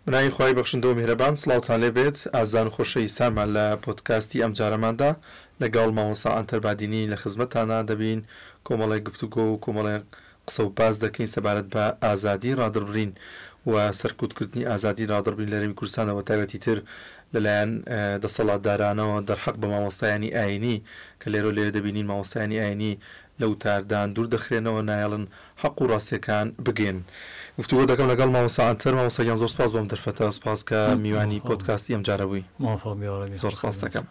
منای خواهی بخشنده و مهربان سلاوتان لێبێت ئازان خۆشەویستانمان لە پۆدکاستی ئەم جارەماندا لەگەڵ مامۆستا ئەنتەربادینی لە خزمەتتانە دەبین کۆمەڵی گفتوگۆ و کۆمەڵی قسە و باز دەکەین سەبارەت بە ئازادی ڕادڕبرین و سەرکوتکردنی ئازادی ڕادڕبرین لە هەرێمی کوردستانەوە تایبەتی تر لەلایەن دەسەڵاتدارانەوە دەرحەق بە مامۆستایانی ئاینی کە لێرە لێرە دەبینین مامۆستایانی ئاینی لە وتاردان دوور دەخرێنەوە نایڵن حەق و ڕاستیەکان بگەین. گفتوگۆ دەکەم لەگەڵ مامۆستا ئەنتەر مامۆستایان زۆر سپاس بۆم دەرفەتە سپاس کە میوانی پۆدکاستی ئەم جارە بووی. زۆر سپاس دەکەم.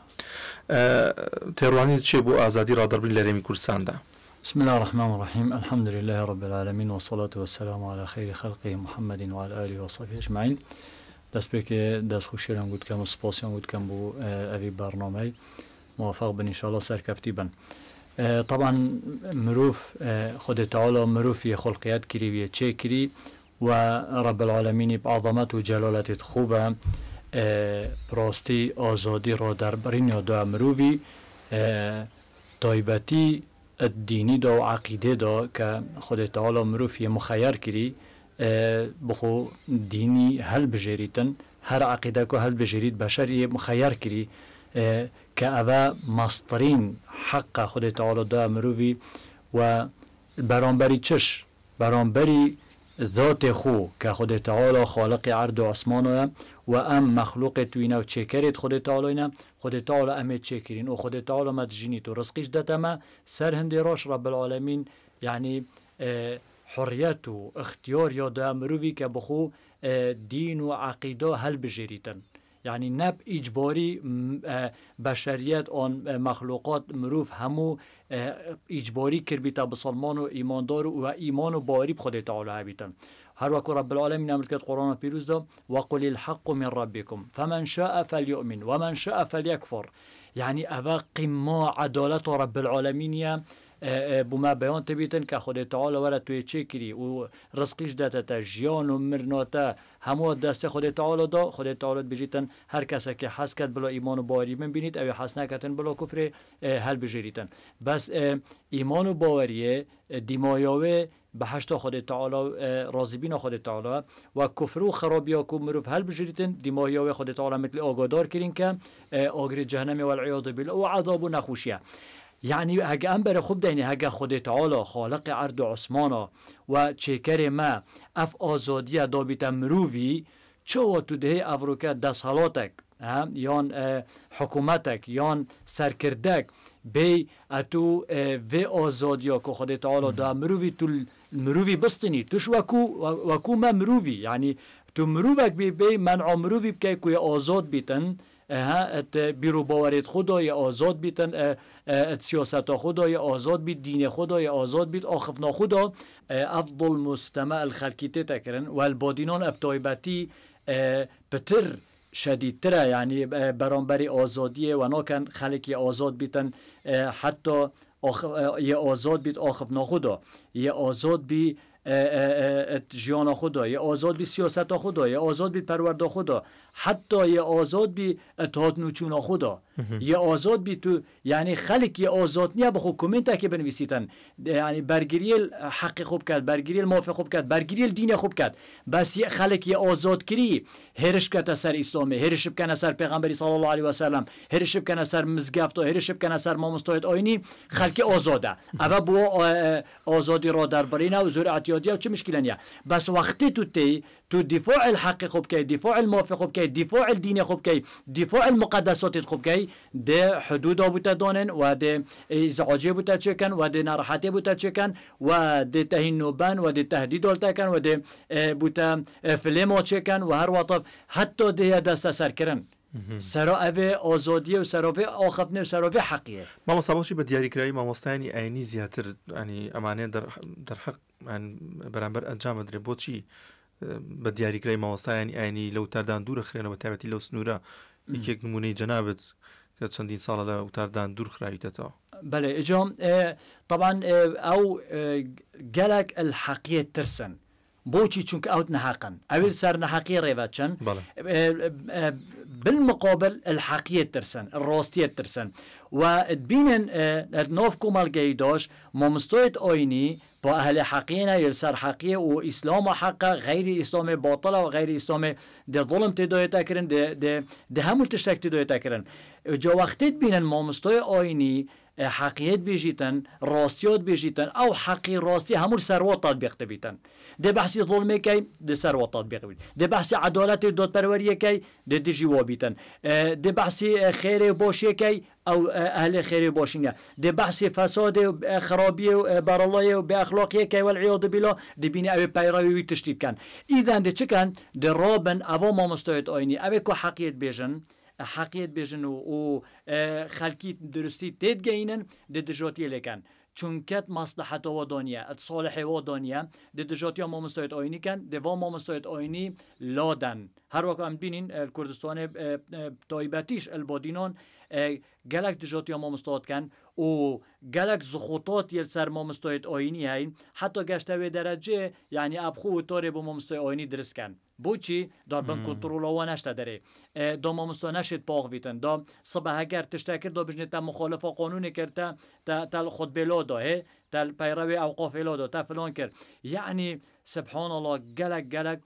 تێڕوانیت چێ بۆ ئازادی ڕادڕبرین لە هەرێمی کوردستاندا؟ بسم الله الرحمن الرحيم الحمد لله رب العالمين والصلاة والسلام على خير خلقه محمد وعلى آله وصحبه أجمعين. دەست پێکێ دەستخۆشییان گوتکەم و سپاسیان گوتکەم بۆ ئەوی بەرنامەی موفق بن إن شاء الله سەرکەفتی بن. طبعا مرۆڤ خودی تعالی مرۆڤی خلقیت کردی و چێ کردی و رب العالمینی بعظمت و جلالت خوبه پراستی آزادی را دربرین یا دا مرۆڤی تایبەتی الدینی دا و عقیده دا که خودی تعالی مرۆڤی مخیر کردی بخو دینی هل بجریتن هر عقیده که هل بجرید بشری مخیر کردی که اوه مسترین حق خود تعالی دا مروی و برانبری چش برانبری ذات خو که خود تعالی خالق عرض و اسمان و ام مخلوق توینه و چکرید خود تعالی نه خود تعالی امید چکرین و خود تعالی مدجینی تو رزقیش دتما سر هندی راش رب العالمین یعنی حریت و اختیار یا دا مروی که بخو دین و عقیده هل بجریتن یعنی نب اجباری بشریت آن مخلوقات مروف همو اجباری کربیتا بسلمان و ایماندار و ایمان و باوری بخود تعالی بیتن. هر وقت رب العالمین امر کرد قرآن پیروز دا وقل الحق من ربکم فمن شاء فلیؤمن ومن شاء فلیکفر. یعنی اوا قمه عدالت رب العالمین بما بیان تبیتن که خود تعالی وره توی چه کری و رزقیش داته تا جیان و مرناته همو دست خود تعالی دا خود تعالی بجیتن هر کسی که حس کرد بلا ایمان و باوری من بینید او حس نکتن بلا کفر هل بجریتن بس ایمان و باوریه دیمایاوه به هشتا خود تعالی راضیبین خود تعالی و کفر و خرابی ها که مروف هل بجریتن دیمایاوه خود تعالی مثل آگادار کرین که آگر جهنم والعیاذ بالله و عذاب و نخوشیه. یعنی هگه ام بر خوب دینی هگه خود تعالی خالق عرض و عثمانا و چکر ما اف آزادی دابیت مرووی چه و تو ده افروکه دستحالاتک یان حکومتک یان سرکردک بی اتو و آزادیا که خود تعالی دا مرووی تو مرووی بستنی توش وکو ما مرووی یعنی تو مرووک بی منع مرووی بکی که آزاد بیتن بیرو باورید خدای آزاد بیتن سیاست خدای آزاد بیت دین خدای آزاد بیت آخفنا خدا افضل مستمع الخلقیت تکرن و البادینان ابتایبتی بتر شدیدتره یعنی برانبری آزادیه و ناکن خلقی آزاد بیتن حتی یه آزاد بیت آخفنا خدا یه آزاد بی جیان خدا یه آزاد بی سیاست خدا یه آزاد بی پرورده خدا حتی یه آزاد بی اتحاد نوچون خدا یه آزاد بی تو یعنی خلق یه آزاد نیه بخو کومنت که بنویسیتن یعنی برگیری حق خوب کرد برگیری موافق خوب کرد برگیری دین خوب کرد بس یه خلق یه آزاد کری هرش کت سر اسلامی هرش بکنه سر پیغمبری صلی الله علیه و سلم هرش بکنه سر مزگفت و هرش بکنه سر مامستایت آینی خلق آزاده اول بو آزادی را دربارینه و زور اعتیادیه و چه مشکلی نیه بس وقتی تو دفاع الحق خوب کی دفاع الموافق خوب کی دفاع الدین خوب کی دفاع المقدسات خوب کی ده حدود بوده دانن و ده ازعاجی بوده چکن و ده ناراحتی بوده چکن و ده تهینوبن و ده تهدید ولته کن و ده بوده فلمو چکن و هر وقت حتی ده دست سر کردن سراوه آزادی و سراوه آخفنه و سراوه حقیه. ما صباحی به دیاری کرایی مامۆستایانی ئاینی زیاتر یعنی ئەمانەیە در حق بەرامبەر ئەنجام بدرێ بۆچی بە دیاریکراوی مامۆستایانی ئاینی لە وتاردان دوورە خرێنەوە تایبەتی لەو سنوورە یەکێک نمونەی جەنابەت کە چەندین ساڵە لە وتاردان دوور خراویتەوە. بله اجام طبعا او گلک الحقیه ترسن بوچی چونکه اوت نحقن اول سر نحقی ریواتشن بالمقابل الحقیه ترسن الراستیه ترسن و بینن ناف کومالگی داشت مامستویت آینی با اهل حقینا یلسر حقیه و اسلام حق غیر اسلام باطل و غیر اسلام ده ظلم تدایت کردن ده همون تشتک تدایت کردن جا وقتی بینن مامستوی آینی حقیقت بیجیتن راستیات بیجیتن او حقی راستی همون سروات تطبیق تبیتن ده بحثی ظلمه کی ده سروات تطبیق بیتن ده بحثی عدالت داد پروریه کی ده دجیوا بیتن ده بحثی خیر باشی کی او اهل خیر باشینه ده بحثی فساد خرابی برالله و به اخلاقیه کی والعیاذ بالله ده بینی او پیروی تشدید کن اذا ده چکن ده رابن او ما مستویت آینی او کو حقیقت بیجن حقیقت بیجن و خلکی درستی تید گینن ده دجاتی لکن چون کت مصلحت و دانیه صالح و دانیه ده دجاتی ما مستویت آینی کن ده و ما مستویت آینی لادن هر وقت هم بینین کردستان تایبتیش البادینان گلک دجاتی ما مستویت کن و گلک زخوطات یل سر ما مستویت آینی هین حتی گشته به درجه یعنی ابخو و تاره با ما مستویت آینی درست کن بوچی دار بن کنترل و نشته داره دا ما مستویت نشد باغ بیتن دا صبح اگر تشتکر دا بجنه تا مخالف قانون کرد تا خود بلا دا تل پیروی اوقاف الادا تا فلان کرد یعنی سبحان الله گلک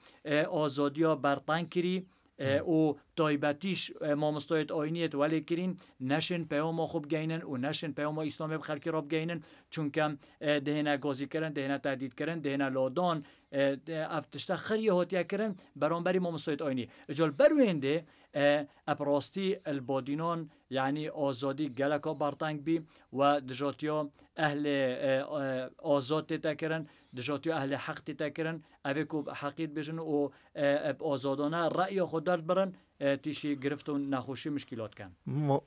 آزادیا برطن کری او تایبتیش ما مستویت آینیت ولی کرین نشن پیام خوب گینن و نشن پیام اسلام بخلکی راب گینن چون کم دهنه گازی کرن دهنه تهدید کرن دهنه لادان افتشتا خریه هاتیه کرن برانبری ما مستویت آینی اجال بروینده اپراستی البادینان یعنی آزادی گلکا برطنگ بی و دجاتیا اهل آزاد تکرن دجاتیا اهل حق تکرن اوه که حقیت بجن و آزادانه رأی خود درد برن تیشی گرفت و نخوشی مشکلات کن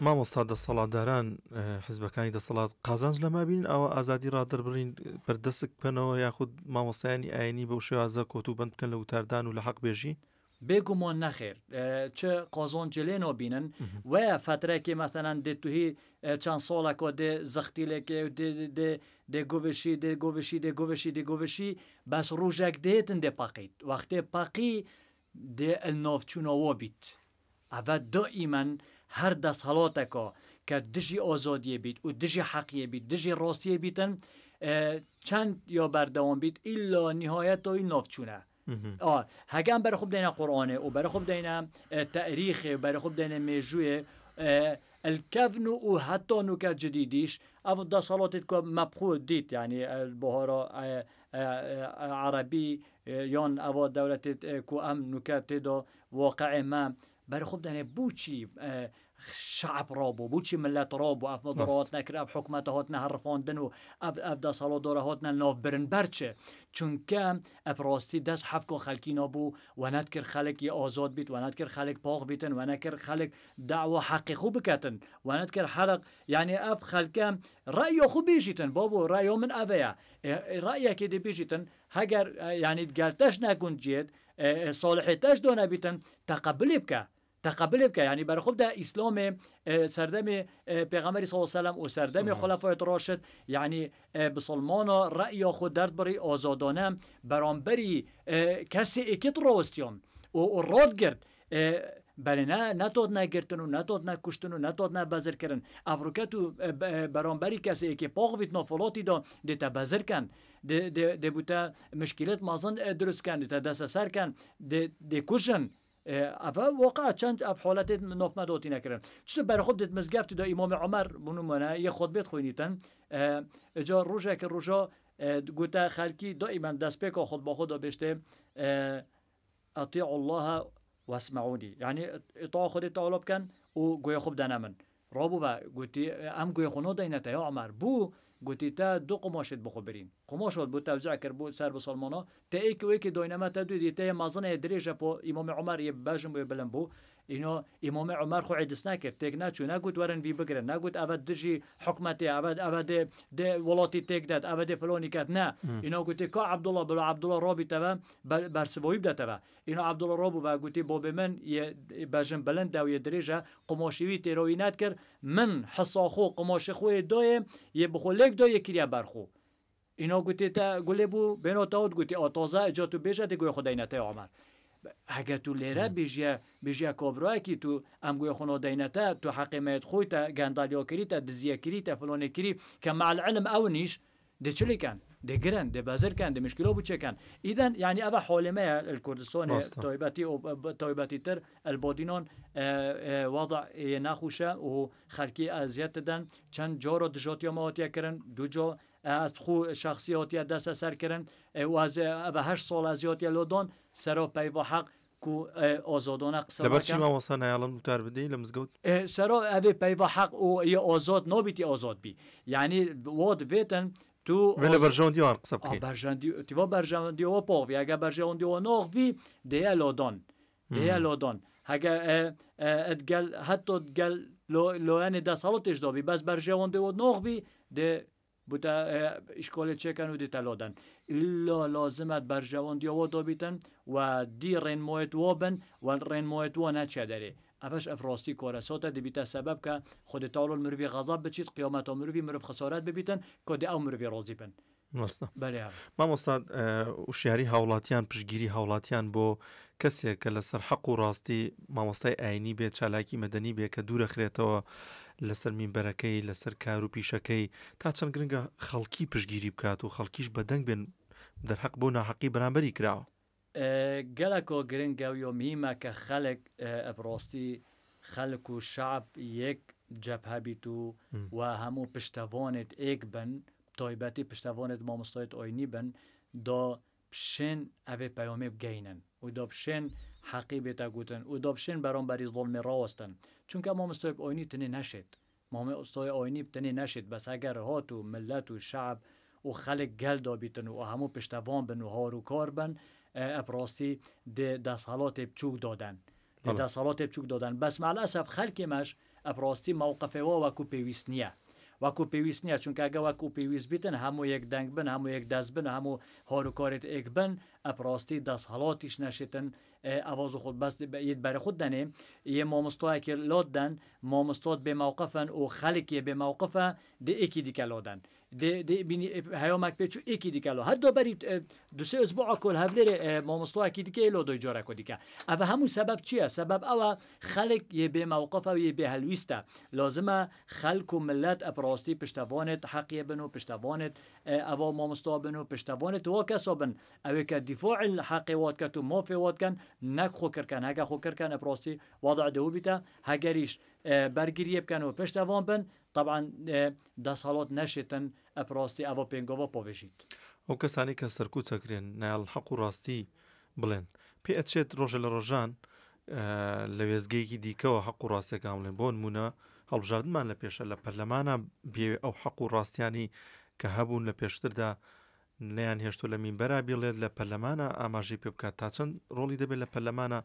ما مستعد الصلاة دارن حزبکانی دا صلاة قازانج لما بین او ازادی را در برین بردسک پنو یا خود ما مستعینی اینی بوشی ازا کتوبند کن لو تردان و لحق بیجی بگمان نخیر چه قازان جلینو بینن و فتره که مثلا ده توهی چند ساله که ده زختیله که ده گوشی بس روژک دیتن ده پاقید وقتی پاقی ده النافچوناوا بیت اول دائما هر دست حالاته که دجی آزادیه بیت و دجی حقیه بیت دجی راستیه بیتن چند یا بردوان بیت الا نهایت تا این نافچونه هگم برای خوب دینه قرآنه و برای خوب دینه تاریخه و برای خوب دینه میجوه الكفن و حتی نکات جدیدیش او دا صلاتت که مبخود دید یعنی البهارا عربی یان او دولتت که ام نکات دا واقع ما برای خوب دینه بوچی شعب رابو بوچی ملت رابو اف مدارات نکر اف حکمت هاتنا هرفاندن و اف دا صلاة داره هاتنا ناف برن برچه چون که اف راستی دست حفظ خلکی نابو و ندکر خلق یه آزاد بیت و ندکر خلق پاق بیتن و ندکر خلق دعوه حقی خوب بکتن و ندکر حلق یعنی اف خلقم رأی خوب بیشیتن بابو رأی من اویا رأی که دی بیشیتن هگر یعنی گلتش نکن جید صالحیتش دو نبیتن تقبلی بکه یعنی برای خود در اسلام سردم پیغمبر صلی الله علیه و و سردم خلفای راشد یعنی بسلمان رأی خود درد برای آزادانه برانبری کسی اکیت راستیان و راد گرد بله نه تاد نگرتن و نه تاد نکشتن و نه تاد نبذر کردن افروکتو برانبری کسی که پاق ویت نافلاتی دا دیتا بذر کن دی بوتا مشکلات مازن درست کن دیتا دست سر کن دی کشن افا واقعا چند اف حالت ناف مداتی نکردن چطور برای خود دیت مزگفت دا امام عمر بنومانه یه خطبت خوینیتن اجا روژه که روژه گوته خلکی دائما دست پیکا خود با خود بشته اطیع الله و اسمعونی یعنی اطاع خود تعالی بکن و گویا خوب دنمن رابو و گوتی ام گویا خونو دینتا یا عمر بو گوتی تا دو قماشت بخو برین قماشت بو توزیع کر بو سر بسلمانا تا ایک و ایک دوینما تا دو دیتا مازن دریجه پو امام عمر یه باجم بو بلن بو اینو امام عمر خو عدس نکرد تک نچو نگوت ورن بی بگرن نگوت اود دجی حکمتی اود ده ولاتی تک داد اود فلانی کد نه اینو گوتی کا عبدالله بلا عبدالله رابی تبا برسوایی بده تبا اینو عبدالله رابو و گوتی باب من یه باجم بلند و یه دریجه قماشوی تروینات کر من حصا خو قماش خو دایم یه بخولک دای کریه برخو اینا گوتی تا گله بو بینو تاود گوتی آتازه اجاتو بیشه دی گوی خدای نته عمر هەگە تو لێرە بێژە کۆبراایکی تو ئەمگوی خۆنۆدەینەتە تو حەقیمەت خۆیتە گەندالیۆکریتە دزیەکریتە فلۆنێکری کە مەعلعلم ئەو نیش دەچلیکان دەگرن دەبازرکان دەمشکلۆ بچەکان ئیدەن یعنی ئەوە حۆلمەیە الکردستان تایبەتی تر البۆدینۆن وەضع ناخوشە و خەلکی ئازیەتدەن چەند جۆرە دژۆتیۆمەوەتیەکردن دوجۆ خو شخصیۆتیە دەستە سەرکردن بە هەشت سۆڵ ئازیۆتیە لۆدۆن سەرۆ پەی بۆ حەق و ئۆزۆدۆنە قسە لەبەرچی مامۆستا نایڵن وتار بدەی لە مزگەوت سەرۆ ئەبێ پەی بۆ حەق و ئۆزۆت نۆبیتی ئۆزۆت بی یعنی وۆ دەبێتن تو لە بەرژەوەندیوان قسە بکەیت تیوە بەرژەوەندیەوە پۆڤ یاگە بەرژەوەندیەوە نۆغبی دەیە لۆدۆن هەگە ئەدگەل هەتۆ گەل لۆیانی دەسەڵەتیش دۆبی بەس بەرژەوەندیەوە نۆغبی دێ بوتە ئیشکۆلێکێکەکەن و دیتە لۆدەن ئللا لازمت بەرژەوەندیەوە دۆبیتن و دی ڕێنمۆیتوە بن و ڕێنمۆیتوە ناچێ دەرێ ئەبش ئەفڕاستی کۆرەسۆتە دەبیتە سەبەب کە خودتاڵ مروی غەزاب بچیت قیامەتە مروی مرۆڤ خسارات ببیتن کۆدی ئەو مروی ڕۆزی بن مامۆستا وشیاری هاوڵاتیان پشگیری هاوڵاتیان بۆ کەسێک کە لەسەر حەق و ڕاستی مامۆستای ئاینی بێت چالاکی مەدەنی بێت کە دوورە خرێتەوە لەسەر مینبەرەکەی لەسەر کار و پیشەکەی تا چەند گرنگە خەڵکی پشگیری بکات و خەڵکیش بەدەنگ بێن دەرحەق بۆ ناحەقی بەرامبەری کراوە گەلەکۆ گرنگە و میمە کە خەلک ئەپڕاستی خەلک و شعب یەک جەبهەبیت و هەموو پشتەوانێت ئێک بن تایبەتی پشتەوانێت مامۆستایت ئاینی بن دۆ پشێن ئەبێ پەیامێ بگەینن و دۆ پشێن حەقی بێتە گوتن و دۆ پشێن بەرامبەری زڵمی ڕاوەستن چونکە مامۆستای ئاینی تنێ نەشێت مامۆستای ئاینی تنێ نەشێت بەس ئەگەر هات و ملەت و شعب و خەلک گەل دابیتن و هەموو پشتەوان بن و هار و کار بن ئەپڕاستی دەسەڵاتی بچووک دادن دەسەڵاتی بچووک دادن بەس مەعلەسەف خەلکی مەش ئەپڕاستی مووقفەوە وەکو پێویست نییە وەکو پێویست نییە چونکە ئەگە وەکو پێویست بیتن هەموو یەک دەنگ بن هەموو یەک دەست بن هەموو هاروکارێت ئێک بن ئەپڕاستی دەسەڵاتیش نەشێتن ئەواز خۆت بەست بەرە خود دەنێ یە مامۆستایەکی لۆدەن مامۆستۆت بێ مووقفن و خەلکی بێ مووقفە دێ ئێکی دیکە لۆدەن هەیەماک پێچ و ئێکی دیکەلۆ هەردۆ بەری دوسێ ئەسبوع کۆل هەولێرێ مامۆستایەکی دیکە لۆ دۆی جۆرەکۆ دیکە ئەvە هەموو سەبەب چییە سەبەب ئەوە خەلک یێ بێ مووقفە و یێ بێ هەلویستە لازمە خەلک و ملەت ئەپڕاستی پشتەوانێت حەقیە بن و پشتەوانێت ئەوە مامۆستا بن و پشتەوانێت وە کەسۆ بن ئەوێ کە دیفاع حەقی واتکەت و مۆفێ واتکەن نەک خۆکردکەن هەگە خۆکردکەن ئەپڕاستی وەضع دەوو بیتە هەگەریش بەرگریە بکەن و پشتەوان بن طبعا دەسەڵات نەشێتن ئەپڕاستی ئەوە پێنگەوە پۆڤژیت ئەو کەسانی کە سەرکوچەکرێن نایڵ حەق و ڕاستی بڵێن پێ ئەچێت ڕۆژە لە ڕۆژان لە وێزگەیەکی دیکەوە حەق و ڕاستیەکان بڵێن بۆ نمونە هەڵبژاردنمان لە پێشە لە پەرلەمانە بێ ئەو حەق و ڕاستیانی کە هەبوون لە پێشتردا نیان هێشتۆ لە مینبەرا بێڵێت لە پەرلەمانە ئاماژەی پێ بکات تا چەند ڕۆڵی دەبێت لە پەرلەمانە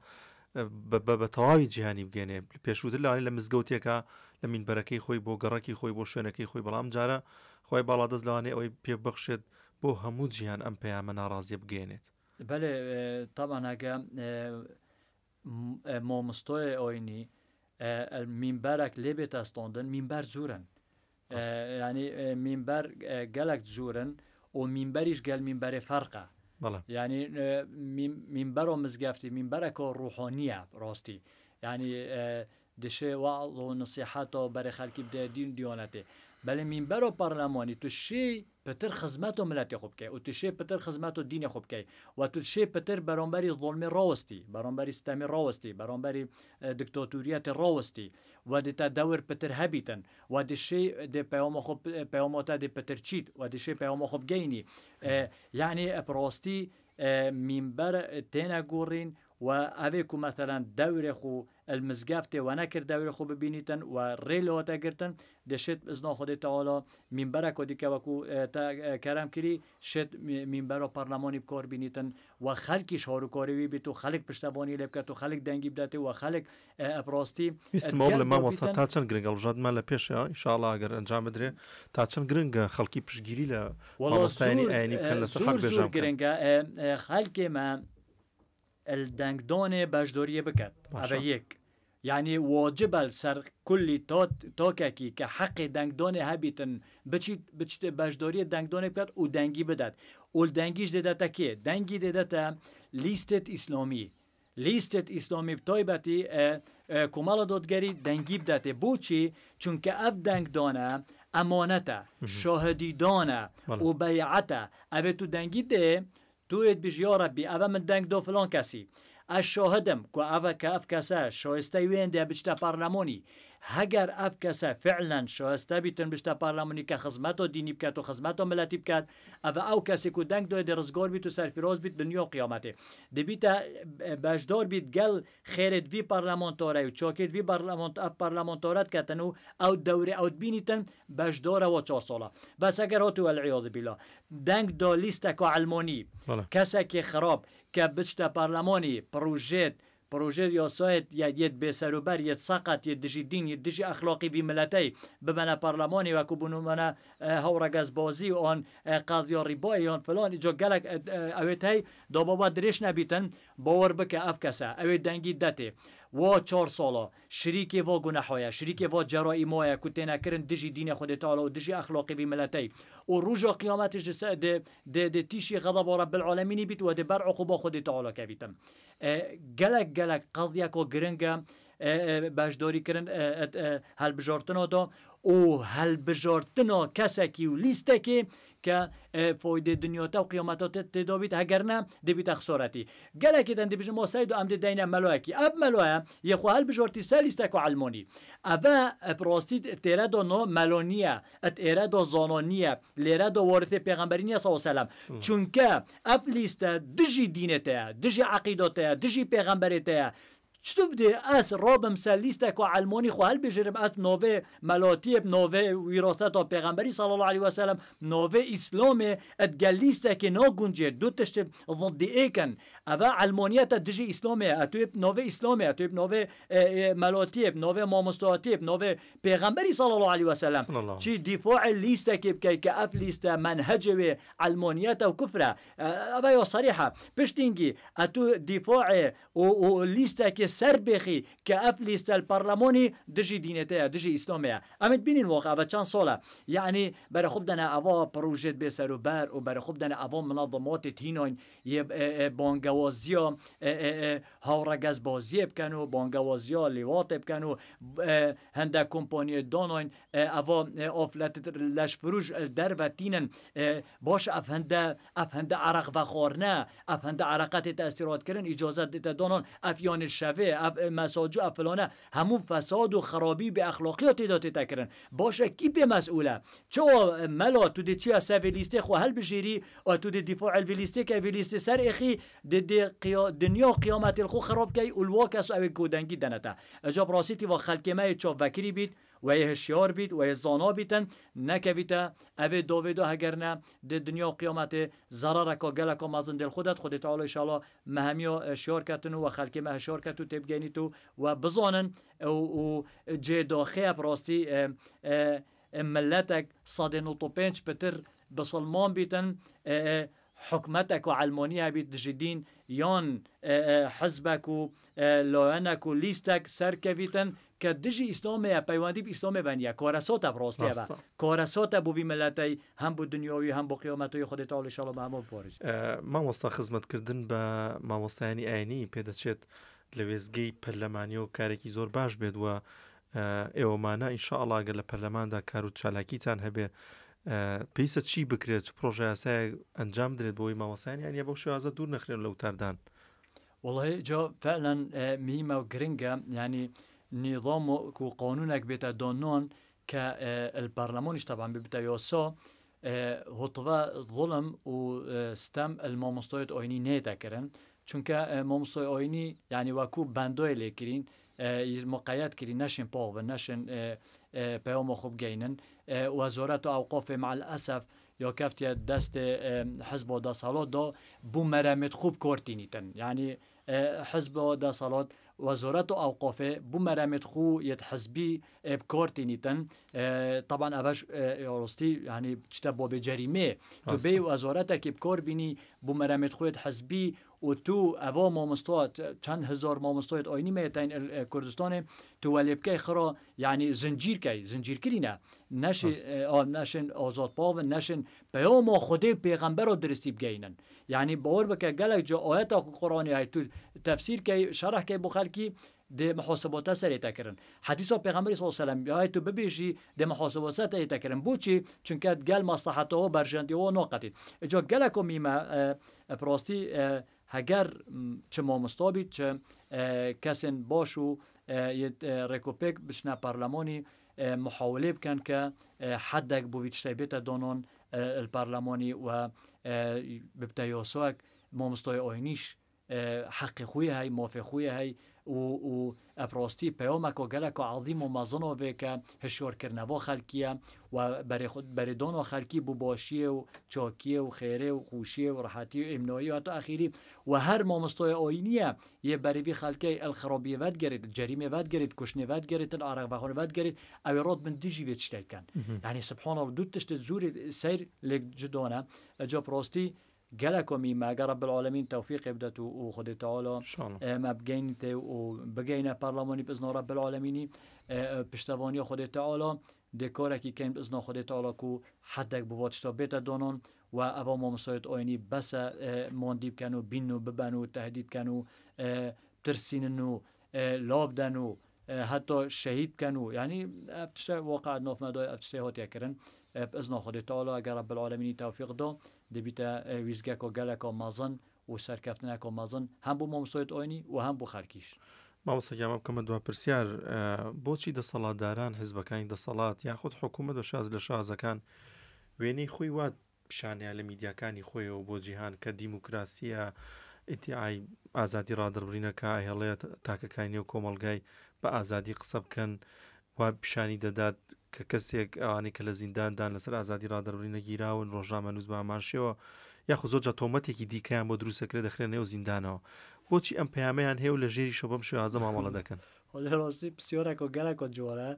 بە تەواوی جیهانی بگەنێ پێشووتر لەوانی لە مزگەوتێکە لە مینبەرەکەی خۆی بۆ گەڕەکی خۆی بۆ شوێنەکەی خۆی بەڵام جارە خۆی باڵادەست لەوانەیە ئەوەی پێبەخشێت بۆ هەموو جیهان ئەم پەیامە ناڕازیە بگەێنێت بەێ طبعا ئەگە مامۆستای ئاینی مینبەرێک لێ بێت ئەستۆندن مینبەر جوورن ینی مینبەر گەلک جوورن و مینبەریش گەل مینبەرێ فەرقە ینی مینبەر و مزگەفتی مینبەرێکە ڕوحانیە ڕاستی ینی دشێ واڵ و نسیحەتەوە بەرە خەلکی بدە دین دیۆنەتێ بەڵێ مینبەر و پەرلەمانی توشی پتر خزمەت و ملەتی خۆ بکەی و توشێ پتر خزمەت و دینی خۆ بکەی و توشێ پتر بەرامبەری زڵمی ڕاوەستی بەرامبەری ستەمی ڕاوەستی بەرامبەری دکتۆتوریەتی ڕاوەستی و دیتە دەور پتر هەبیتن و دشێ پەیامۆتە دێ پتر چیت و دشێ پەیامۆ خۆ بگەینی یعنی ئەپڕاستی مینبەر تێنە گۆڕین و ئەوێک و مەثەلاً دەورێ خو المزگەفتێ و نەکرد دەورێ خۆ ببینیتن و ڕێلەوەتە گرتن دەشێت بزنا خۆدی تەواڵە مینبەرە کۆدیکەوەکو کەرەم کردی شێت مینبەرە پەرلەمانی بکار بینیتن و خەلکیش هاروکاریوی بیت و خەلک پشتەوانی لێ بکات و خەلک دەنگی بداتێ و خەلک ئەپڕاستی ویستمەوە لە مامۆستا تا چەند گرنگە هەڵبژاردنمان لە پێشە ئینشاءڵڵا ئەگەر ئەنجام بدرێ تا چەند گرنگە خەڵکی پشتگیری لە مامۆستایانی ئاینی بکەن لەسەر حەق بێژان گرنگە خەلکێمە الدەنگدۆنێ بەشدۆریە بکات ئەبە یەک یعنی واجبە سەر کولی تۆکێکی کە حەقی دەنگدۆنێ هەبیتن بچیت بەشدۆریە دەنگدۆنێ بکات و دەنگی بدات و دەنگیش دێداتە کێ دەنگی دێداتە لیستت ئیسلامی لیستت اسلامی بتایبتی کمال دادگری دنگی بدته بوچی چونکه اف دنگ دانه امانته شاهدی دانه و بیعته اوه تو دنگی ده توید بیش یا ربی اوه من دنگ دو فلان کسی الشاهدم که اوه که اف کسه شایسته وینده بچتا پارلمانی هگر اف کسه فعلا شایسته بیتن بچتا پارلمانی که خدمت و دینی بکد و خدمت و ملتی بکد اوه او کسی که دنگ دوید رزگار بیت و سرفراز بیت دنیا قیامته دبیتا بجدار بیت گل خیرت وی پارلمانتاره و چاکت وی پارلمانتارت کتنو او دوره او بینیتن بجداره و 4 ساله بس اگر هاتو العیاذ بالله دنگ دو لیستک و علمانی کسی که خراب که بچتا پارلمانی پروژه یاسایت ید به سروبر ید سقط ید دجی دین ید دجی اخلاقی بی ملتی ببنه پارلمانی و کبونو منه هورگز بازی و آن قاضی ریبای آن فلان جا گلک اوید های دا بابا درش نبیتن باور بکه اف کسه اوید دنگی دته و 4 ساله شریک و گناهویه شریک و جرائمه کتنه کرن دجی دین خود تعالی و دجی اخلاقی بی ملتی و روز قیامتش ده تیشی غضب رب العالمین بیت و ده بر عقوبه خود تعالی که بیتم گلک قضیه کو گرنگه باشداری کردن هل بجارتنا دا و هل بجارتنا کسی که لیسته که فایده دنیا تا و قیامتات تدابید اگر نه دبیت خسارتی گله که دنده بجه ما سید و عمد دین ملوه کی اب ملوه یخو هل بجارتی سلیسته که علمانی ابا براستی تیره دا نو ملانیه اتیره دا زانانیه لیره دا وارث پیغمبرینیه صلی اللہ علیہ وسلم چونکه اب لیسته دجی دینته دجی عقیدته دجی پیغمبرته چطور بده از رابم سلیسته که علمانی خواه بجرم ات نوه ملاتیب نوه وراثت و پیغمبری صلی الله علیه و سلم نوه اسلام ات گلیسته که نا گنجه دو تشت ضد ایکن اوا علمانیت دجی اسلامه اتویب نوه اسلامه اتویب نوه ملاتیب نوه مامستاتیب نوه پیغمبری صلی الله علیه و سلم چی دفاع لیسته که بکی که اف لیسته منهجه علمانیت و کفره اوا یا صریحه پشتینگی اتو دفاع و لیسته که سر بخی که اف لیست الپارلمانی دجی دینته دجی اسلامیه امید بینین واقع و چند ساله یعنی برای خوب دنه اوا پروژه به سر و بر و برای خوب دنه اوا منظمات تیناین یه بانگوازیا هاورگز بازی بکنو بانگوازیا لیوات بکنو هنده کمپانی داناین اوا افلت لش فروش در و تینن باش افهنده عرق و خورنه افهنده عرقات تأثیرات کرن اجازت دیتا دانان افیان شوه مساجو افلانه همون فساد و خرابی به اخلاقیات داده تکرن باشه کی به مسئوله چه ملا تو دی چی از ویلیسته خو هل بجیری و تو دی دفاع ویلیسته که ویلیسته سر اخی دنیا قیامت الخو خراب کی الواکس او کودنگی دنته اجاب راسیتی و خلکمه چاپ وکری بید و یه هشیار بید و یه زانا بیتن نکه بیتا اوه داویدو هگر نه ده دنیا قیامت ضرر که گلک و مازن دل خودت تعالی انشاءالله مهمی هشیار کتنو و خلکی مه هشیار کتو تبگینی تو و بزانن و جه داخه براستی ملتک 195 پتر بسلمان بیتن حکمتک و علمانیه بیت دجدین یان حزبک و لایانک و لیستک سر که بیتن که دجی اسلامه پیوندی به اسلام بنیه کارسات براستی با کارسات بو بی ملتی هم بو دنیاوی هم بو قیامتوی خود تعالی ان شاء الله به هم بارج مامۆستا خزمەت کردن بە مامۆستایانی ئاینی پێدەچێت لە وێزگەی پەرلەمانی و کارێکی زۆر باش بێت و ئێوەمانە ئینشاءالله گەر لە پەرلەماندا کار و چالاکیتان هەبێ پێویستە چی بکرێت پرۆژە یاسای ئەنجام درێت بۆی مامۆستایانی ئاینیە بەو شێوازە دوور نەخرێن لە وتاردان والله جا فعلا مهمة وجرينجا يعني نظام وقانونك بيتا دونون كالبرلمانش طبعا بيتا يوسا هطوا ظلم وستم المامستويت آيني نيتا كرن چونك مامستوي آيني يعني وكو بندوي لكرين مقايد كرين نشن باغ و نشن پیام خوب گینن وزارت اوقاف مع الاسف یا کفتی دست حزب دا صلات دا بو مرمت خوب کارتینیتن يعني حزب دا صلات وزارت اوقاف بو مرمت خو یت حزبی بکارتینیتن طبعا اوش راستی يعني چتا باب جریمه تو بی وزارت که بکار بینی بو مرمت خو یت حزبی و تو اوا مامۆستا چەند هزار مامۆستایەت ئاینی مێتین کوردستانê tu welê bikey xira yani zincîrkey zincîrkirîne neşin azadpavin neşin peyama Xwedê pêxembera diristî bigeynin yani bawer bike gelek ca ayeta Qur'anê hay tu tefsîrkey şerhkey bo xelkî de محاسبات سری تکرن حدیث پیغمبر صلی الله علیه و سلم یا تو ببیجی de محاسبات سری تکرن بوچی چونکه گل مصلحت و برجندی و ناقتی اجا گل کومیما پراستی هگر چه مامستابید چه کسین باشو رکوپک بشنا پارلمانی محاوله بکن که حدک بوید شتیبت دانان الپارلمانی و ببتیاسوک مامستای آینیش حق خوی های موافق خوی های و ابراستی پیامک و گلک و عظیم و مزنو به که هشیار کرنوا خلکیه و برای دان و خلکی بباشیه و چاکیه و خیره و خوشیه و راحتی و امنایی و حتی اخیری و هر مامستای آینیه یه برای خلکی الخرابیه ود گرید جریمه ود گرید کشنه ود گرید العرق بخونه ود گرید اویرات من دیجی بیت شتید کن یعنی سبحان الله دو تشت زوری سیر لک جدانه جا براستی جلكم ما رب العالمين توفيق يبدأ وخد تعالى ما بجينت وبجينا برلماني بإذن رب العالمين بشتواني خد تعالى دكارك كان بإذن خد تعالى كو حدك بواتشتا بيت دونون وأبا ما مساعد آيني بس مانديب كانوا بينو ببانو تهديد كانوا ترسيننو لابدنو حتى شهيد كانوا يعني أفتشتا واقع نوف مدى أفتشتا هاتي أكرن بإذن خد تعالى أجر رب العالمين توفيق دا دبیتا ویزگک و گلک و مازن و سرکفتنک و مازن هم بو مامۆستایەت ئاینی و هم بو خەلکیش مامۆستا گیان بکەمە دوا پرسیار بۆچی دەسەڵاتداران حیزبەکانی دەسەڵات یاخود حکوومەت و شاز لە شازەکان وێنەی خۆی وات پیشانەیە لە میدیاکانی خۆیەوە بۆ جیهان کە دیموکراسیە ئیدعای ئازادی ڕادڕبرینەکە هێڵەیە تاکەکانی و کۆمەڵگای بە ئازادی قسە بکەن و پیشانی دەدات کە کەسێک ئەوانەی کە لە زینداندان لەسەر ئازادی ڕادڕبرینە گیراون ڕۆژنامە نووس بە ئامانشێوە یاخود زۆر جا تۆمەتێکی دیکەیان بۆ دروستەکرێت دەخرێنە نێو زیندانەوە بۆچی ئەم پەیامەیان هەیە و لە ژێریشەوە بەم شێوازە مامەڵە دەکەن ڕاستی پرسیارێک و گەلێک و جوارە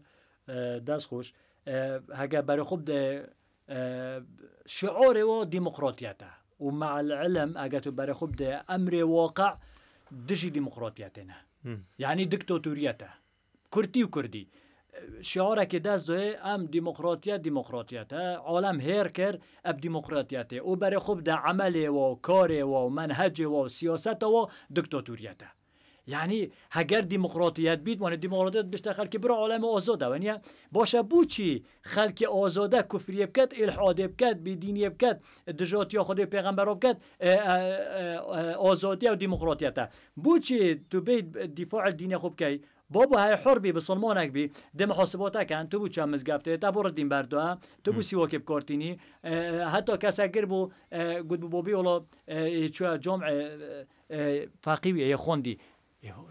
دەست خۆش هەگە بەرە خوب شعارێەوە دیموقراتیەتە و مع العلم ئەگە تو بەرە خوب ئەمرێ واقع دژی دیموقراتیەتێنە یعنی دکتۆتوریەتە کورتی و کوردی شعارك دست ده ام ديمقراطيات عالم هير كر اب ديمقراطياته او بري خوب ده عمله و كاره و منهجه و سياسته و دكتاتوريته يعني هگر ديمقراطيات بيت وان ديمقراطيات بيشتغل كبر عالم آزاده ونيا باشه بوچي خلق آزاده كفريه بكت الحاد بكت بدينيه بكت دجاتيا خود پیغمبر بكت آزاديه و ديمقراطيته بوچي تو بيت دفاع الدين خوب كي بابا هاي حربي بسلمانك بي دم محاسباتك عن تو بو چم مزگفته تبر الدين بردوها تو بو سيواكب كارتيني حتى كساگر بو قد بو بابي ولا چو جامع فقيوية يخوندي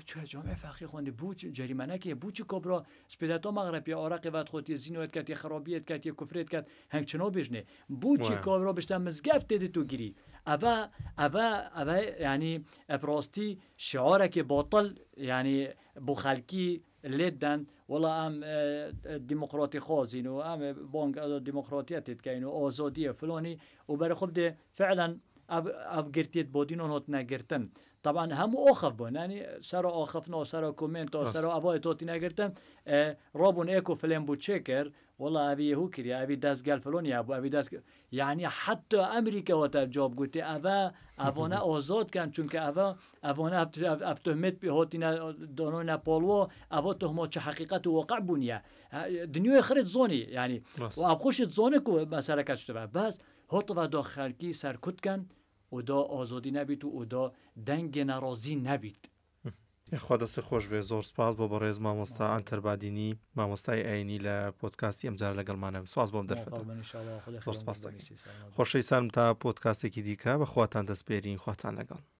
چو جامع فقيه خوندي بو جريمه که بو چ کبرا سپیدتا مغربی عراق وقت خودی زینوت کت خرابیت کت کفریت کت هنگ چنو بجنه بو چ کبرا بشتم مزگفته تو گیری أبا يعني براستي شعارك باطل يعني بخلكي لدن والله ام ديمقراطي خازين وام بانك ديمقراطية تتكين وآزادية فلاني وبرا خب ده فعلا اف گرتیت بودین اونها نگرتن طبعا همو آخف بون يعني سر آخفنا سر کومنت و سر اوای توتی نگرتن رابون ايكو فلان بود چکر والله ابي هو كريا ابي دستگل فلان يا ابو ابي دست يعني حتى امريكا وقت جواب گوته اوانا آزاد کن چون که اوانا افتهمت به هاتینا دانونا پالوا اوا تهمات چه حقیقت و واقع بونیه دنیای خرید زونی يعني و ابخوشت زونه کو مسئله کشته بس هات و داخل کی سرکوت کن و دا آزادی نبید و دا دنگ ناراضی نبید. خدا دست خوش به زور سپاس با برای مامۆستا ئەنتەربادینی مامۆستای ئاینی لە پۆدکاستی ئەمجار لەگەڵمانە سپاس بۆم دەرفەتە خۆشەویستانم تا پۆدکاستێکی دیکە بە خواتان دەسپێرین خواتان لەگەڵ